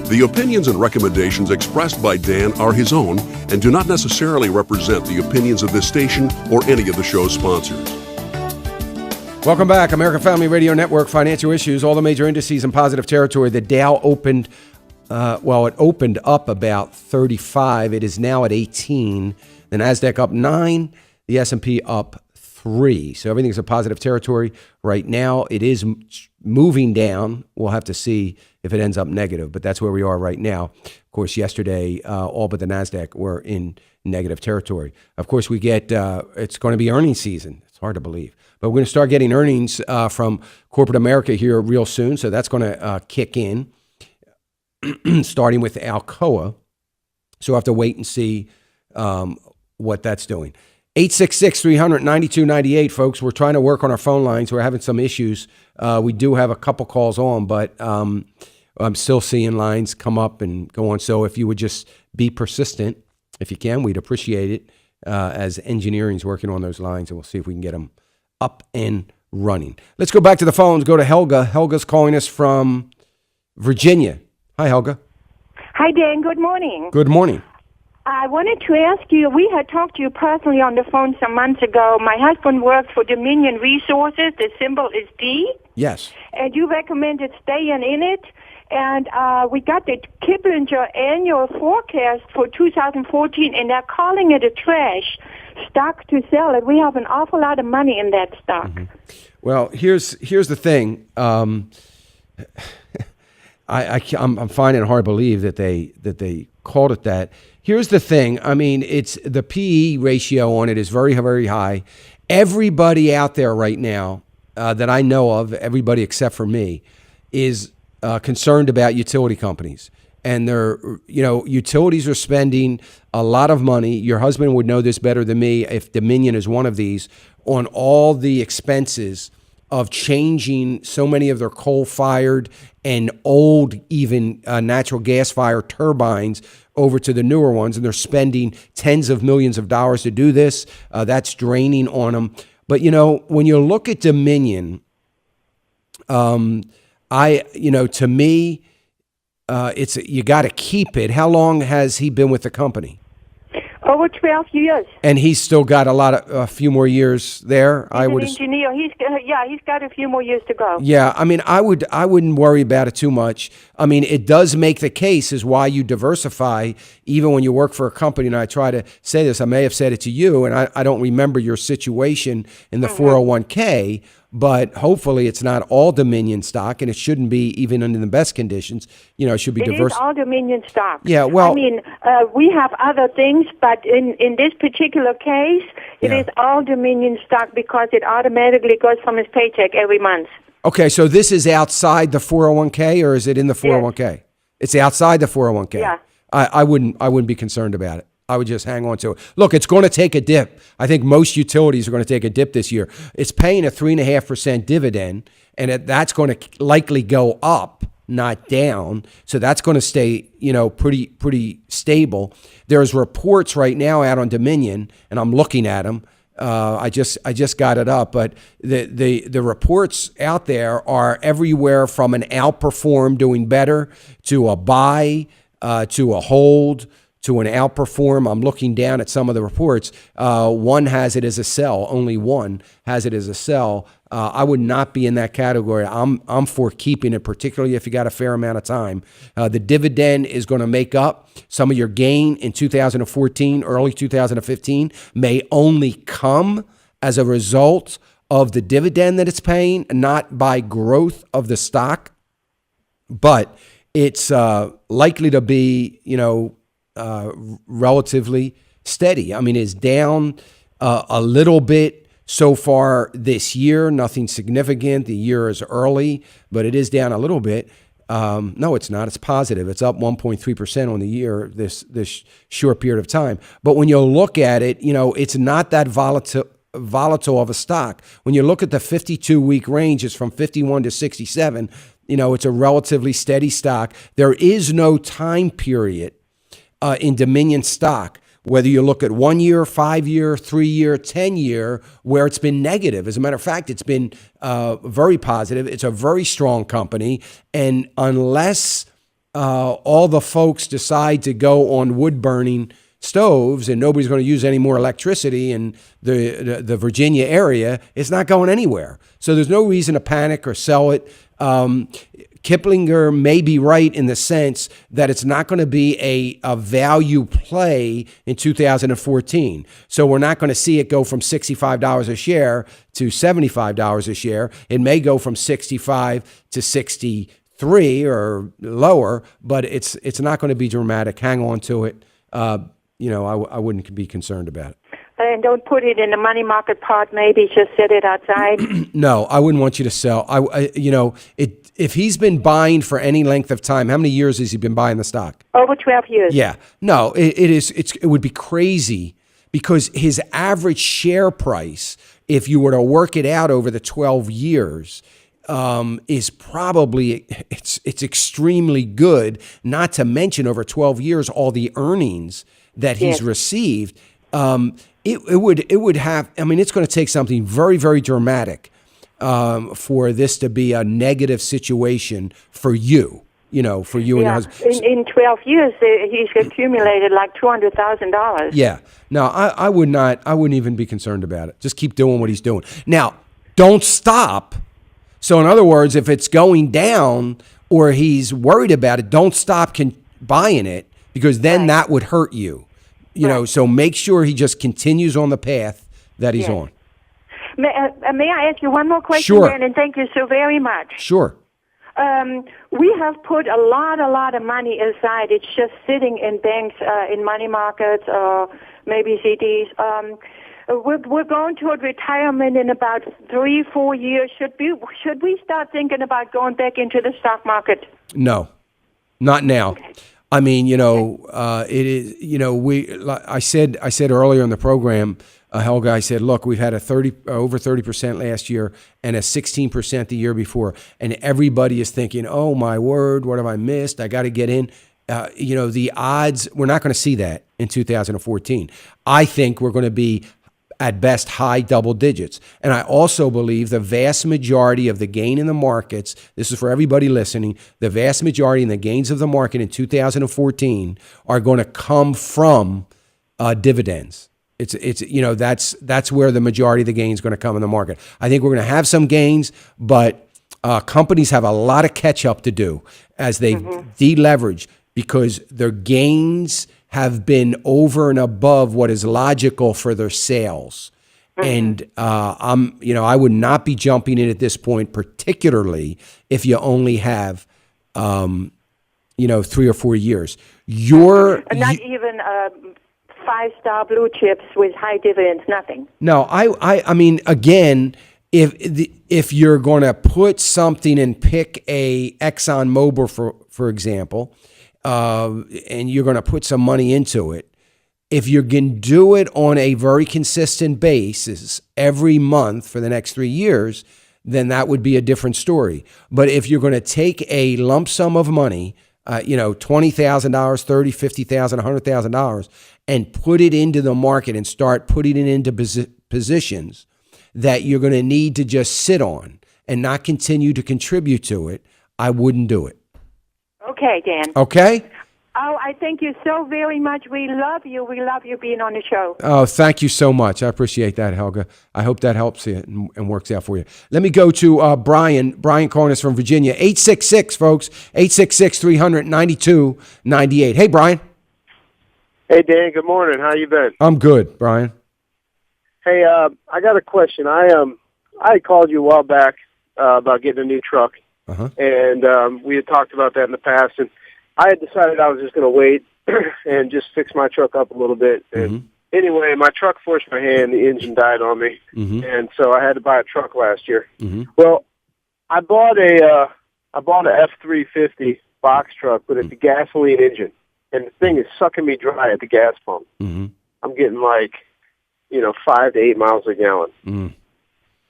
The opinions and recommendations expressed by Dan are his own and do not necessarily represent the opinions of this station or any of the show's sponsors. Welcome back. American Family Radio Network, Financial Issues, all the major indices in positive territory. The Dow opened, it opened up about 35. It is now at 18. The NASDAQ up 9. The S&P up 3. So everything's in positive territory right now. It is moving down. We'll have to see if it ends up negative, but that's where we are right now. Of course, yesterday, all but the NASDAQ were in negative territory. Of course, we get, it's going to be earnings season. It's hard to believe. But we're going to start getting earnings from corporate America here real soon, so that's going to kick in, starting with Alcoa. So we'll have to wait and see what that's doing. 866-300-9298, folks. We're trying to work on our phone lines. We're having some issues. We do have a couple calls on, but I'm still seeing lines come up and go on. So if you would just be persistent, if you can, we'd appreciate it, as engineering's working on those lines, and we'll see if we can get them up and running. Let's go back to the phones. Go to Helga. Helga's calling us from Virginia. Hi, Helga. Hi, Dan. Good morning. Good morning. I wanted to ask you, we had talked to you personally on the phone some months ago. My husband works for Dominion Resources. The symbol is D. Yes. And you recommended staying in it. And we got the Kiplinger annual forecast for 2014, and they're calling it a trash stock to sell it. We have an awful lot of money in that stock. Mm-hmm. Well, here's the thing. I'm finding it hard to believe that they called it that. Here's the thing. I mean, it's the PE ratio on it is very, very high. Everybody out there right now that I know of, everybody except for me, is concerned about utility companies. And utilities are spending a lot of money. Your husband would know this better than me if Dominion is one of these, on all the expenses of changing so many of their coal-fired and old even natural gas-fired turbines over to the newer ones, and they're spending tens of millions of dollars to do this. That's draining on them. But, when you look at Dominion, to me, it's you got to keep it. How long has he been with the company? Over 12 years. And he's still got a few more years there. He's an engineer. He's got a few more years to go. Yeah, I mean, I wouldn't worry about it too much. I mean, it does make the case is why you diversify, even when you work for a company. And I try to say this, I may have said it to you, and I don't remember your situation in the 401k, but hopefully it's not all Dominion stock, and it shouldn't be even under the best conditions. It should be diverse. It is all Dominion stock. Yeah, well, I mean, we have other things, but in this particular case, it is all Dominion stock because it automatically goes from his paycheck every month. Okay, so this is outside the 401k, or is it in the 401k? Yes. It's outside the 401k. Yeah. I wouldn't be concerned about it. I would just hang on to it. Look, it's going to take a dip. I think most utilities are going to take a dip this year. It's paying a 3.5% dividend, and that's going to likely go up, not down. So that's going to stay, pretty stable. There's reports right now out on Dominion, and I'm looking at them. I just got it up, but the reports out there are everywhere from an outperform, doing better, to a buy, to a hold, to an outperform. I'm looking down at some of the reports. One has it as a sell. Only one has it as a sell. I would not be in that category. I'm for keeping it, particularly if you got a fair amount of time. The dividend is going to make up some of your gain in 2014, early 2015, may only come as a result of the dividend that it's paying, not by growth of the stock. But it's likely to be, relatively steady. I mean, it's down a little bit so far this year. Nothing significant. The year is early, but it is down a little bit. No, it's not. It's positive. It's up 1.3% on the year this short period of time. But when you look at it, it's not that volatile of a stock. When you look at the 52-week range, it's from 51 to 67. It's a relatively steady stock. There is no time period in Dominion stock, whether you look at 1 year, 5 year, 3 year, 10 year, where it's been negative. As a matter of fact, it's been very positive. It's a very strong company. And unless all the folks decide to go on wood burning stoves and nobody's going to use any more electricity in the Virginia area, it's not going anywhere. So there's no reason to panic or sell it. Kiplinger may be right in the sense that it's not going to be a value play in 2014. So we're not going to see it go from $65 a share to $75 a share. It may go from 65 to 63 or lower, but it's not going to be dramatic. Hang on to it. I wouldn't be concerned about it. And don't put it in the money market pot. Maybe just set it outside. No, I wouldn't want you to sell. If he's been buying for any length of time, how many years has he been buying the stock? Over 12 years. Yeah. No, it would be crazy because his average share price, if you were to work it out over the 12 years, is probably it's extremely good. Not to mention over 12 years all the earnings that he's received. It would have. I mean, it's going to take something very, very dramatic for this to be a negative situation for you. For you and your husband. In 12 years, he's accumulated like $200,000. Yeah. No, I would not. I wouldn't even be concerned about it. Just keep doing what he's doing. Now, don't stop. So, in other words, if it's going down or he's worried about it, don't stop buying it because then that would hurt you. So make sure he just continues on the path that he's on. May I ask you one more question, Sure. Dan? And thank you so very much. Sure. We have put a lot of money aside. It's just sitting in banks, in money markets, or maybe CDs. We're going toward retirement in about 3-4 years. Should we start thinking about going back into the stock market? No, not now. Okay. I mean, it is. I said earlier in the program, Helga. I said, look, we've had over 30% last year and a 16% the year before, and everybody is thinking, oh my word, what have I missed? I got to get in. The odds, we're not going to see that in 2014. I think we're going to be at best high double digits. And I also believe the vast majority of the gain in the markets, this is for everybody listening, the vast majority in the gains of the market in 2014 are going to come from dividends. That's where the majority of the gain is going to come in the market. I think we're going to have some gains, but companies have a lot of catch up to do as they deleverage because their gains have been over and above what is logical for their sales. And I would not be jumping in at this point, particularly if you only have 3 or 4 years. Not even 5-star blue chips with high dividends, nothing. No, I mean, again, if you're going to put something and pick a ExxonMobil, for example, and you're going to put some money into it, if you can do it on a very consistent basis every month for the next 3 years, then that would be a different story. But if you're going to take a lump sum of money, $20,000, $30,000, $50,000, $100,000, and put it into the market and start putting it into positions that you're going to need to just sit on and not continue to contribute to it, I wouldn't do it. Okay, Dan. Okay? Oh, I thank you so very much. We love you. We love you being on the show. Oh, thank you so much. I appreciate that, Helga. I hope that helps you and works out for you. Let me go to Brian. Brian calling us from Virginia. 866, folks. 866-300-9298. Hey, Brian. Hey, Dan. Good morning. How you been? I'm good, Brian. Hey, I got a question. I called you a while back about getting a new truck. And we had talked about that in the past, and I had decided I was just going to wait and just fix my truck up a little bit. And anyway, my truck forced my hand. The engine died on me, and so I had to buy a truck last year. Well, I bought a F-350 box truck, but it's a gasoline engine, and the thing is sucking me dry at the gas pump. I'm getting 5 to 8 miles a gallon,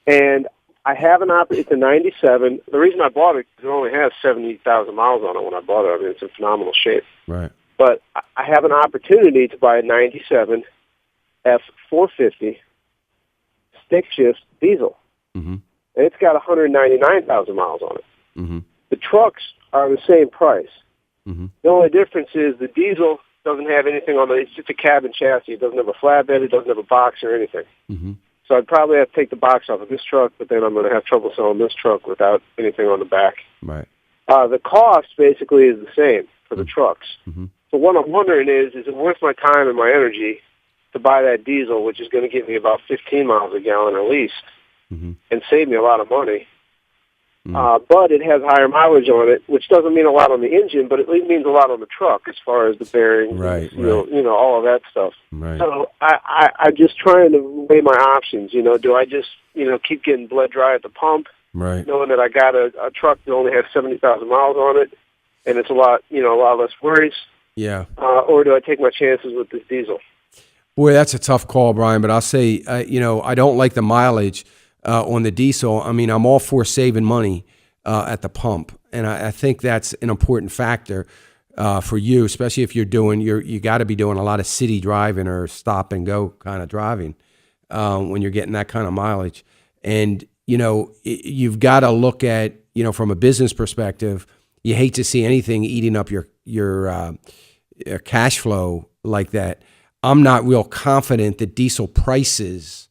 and I have it's a 97. The reason I bought it is it only has 70,000 miles on it when I bought it. I mean, it's in phenomenal shape. Right. But I have an opportunity to buy a 97 F450 stick shift diesel. And it's got 199,000 miles on it. The trucks are the same price. The only difference is the diesel doesn't have anything on it's just a cabin chassis. It doesn't have a flatbed. It doesn't have a box or anything. So I'd probably have to take the box off of this truck, but then I'm going to have trouble selling this truck without anything on the back. Right. The cost basically is the same for the trucks. So what I'm wondering is it worth my time and my energy to buy that diesel, which is going to get me about 15 miles a gallon at least, and save me a lot of money? But it has higher mileage on it, which doesn't mean a lot on the engine, but it means a lot on the truck as far as the bearings, all of that stuff. Right. So I'm just trying to weigh my options. Do I just keep getting bled dry at the pump, knowing that I got a truck that only has 70,000 miles on it, and it's a lot less worries? Yeah. Or do I take my chances with this diesel? Boy, that's a tough call, Brian. But I'll say, I don't like the mileage on the diesel. I mean, I'm all for saving money at the pump, and I think that's an important factor for you, especially if you're doing you got to be doing a lot of city driving or stop and go kind of driving when you're getting that kind of mileage. And you've got to look at from a business perspective. You hate to see anything eating up your cash flow like that. I'm not real confident that diesel prices.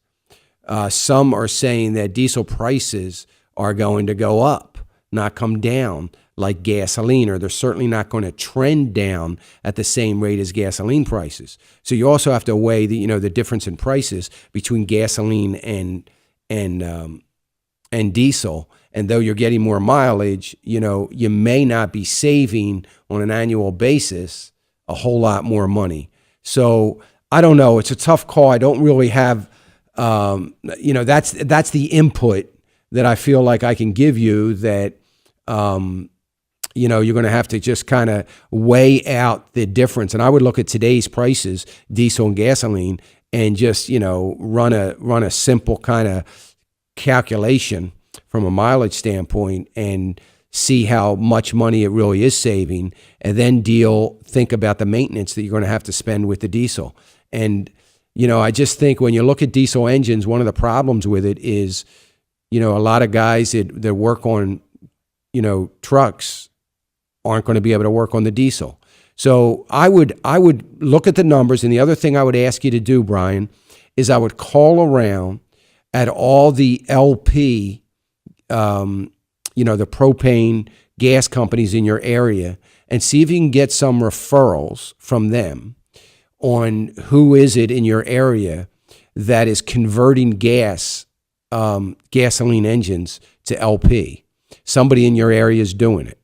Some are saying that diesel prices are going to go up, not come down like gasoline, or they're certainly not going to trend down at the same rate as gasoline prices. So you also have to weigh the difference in prices between gasoline and diesel. And though you're getting more mileage, you may not be saving on an annual basis a whole lot more money. So I don't know. It's a tough call. I don't really have. That's the input that I feel like I can give you that, you're going to have to just kind of weigh out the difference. And I would look at today's prices, diesel and gasoline, and just, run a simple kind of calculation from a mileage standpoint and see how much money it really is saving, and then think about the maintenance that you're going to have to spend with the diesel. And I just think when you look at diesel engines, one of the problems with it is, a lot of guys that work on, trucks aren't going to be able to work on the diesel. So I would look at the numbers. And the other thing I would ask you to do, Brian, is I would call around at all the LP, the propane gas companies in your area and see if you can get some referrals from them on who is it in your area that is converting gasoline engines to LP. Somebody in your area is doing it.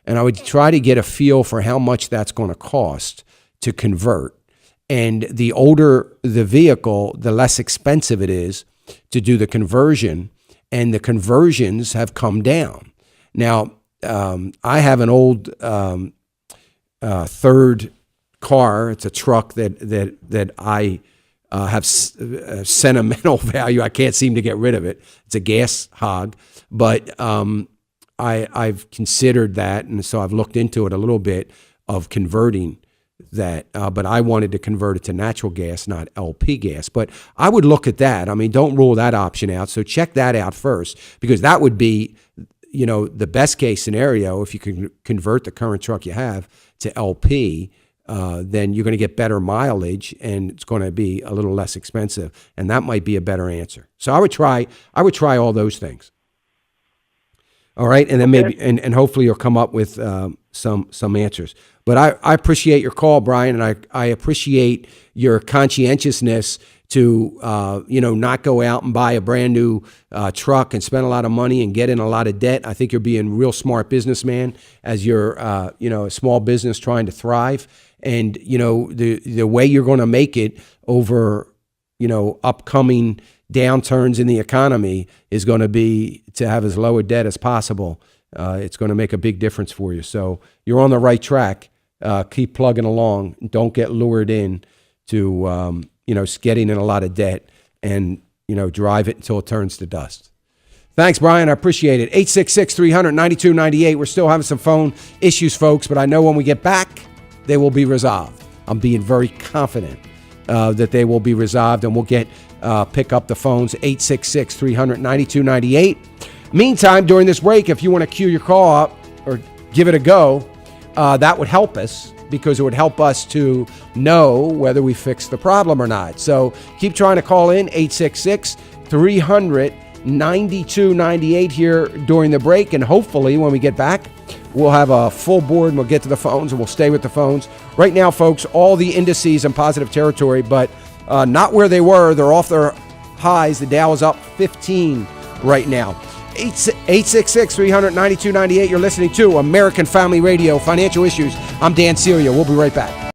And I would try to get a feel for how much that's going to cost to convert. And the older the vehicle, the less expensive it is to do the conversion. And the conversions have come down. Now, I have an old third car. It's a truck that I have sentimental value. I can't seem to get rid of it. It's a gas hog, but I've considered that, and so I've looked into it a little bit of converting that. But I wanted to convert it to natural gas, not LP gas. But I would look at that. I mean, don't rule that option out. So check that out first, because that would be, the best case scenario. If you can convert the current truck you have to LP, then you're going to get better mileage and it's going to be a little less expensive. And that might be a better answer. So I would try all those things. All right. And then maybe, and hopefully you'll come up with some answers. But I appreciate your call, Brian, and I appreciate your conscientiousness to, not go out and buy a brand new truck and spend a lot of money and get in a lot of debt. I think you're being a real smart businessman as you're, a small business trying to thrive. And, the way you're going to make it over, upcoming downturns in the economy is going to be to have as low a debt as possible. It's going to make a big difference for you. So you're on the right track. Keep plugging along. Don't get lured in to, getting in a lot of debt and, drive it until it turns to dust. Thanks, Brian. I appreciate it. 866-300-9298. We're still having some phone issues, folks, but I know when we get back, they will be resolved. I'm being very confident that they will be resolved, and we'll pick up the phones, 866-300-9298. Meantime, during this break, if you want to queue your call up or give it a go, that would help us, because it would help us to know whether we fixed the problem or not. So keep trying to call in, 866-300-9298 here during the break. And hopefully when we get back, we'll have a full board and we'll get to the phones and we'll stay with the phones. Right now, folks, all the indices in positive territory, but not where they were. They're off their highs. The Dow is up 15 right now. 866-300-9298. You're listening to American Family Radio, Financial Issues. I'm Dan Celia. We'll be right back.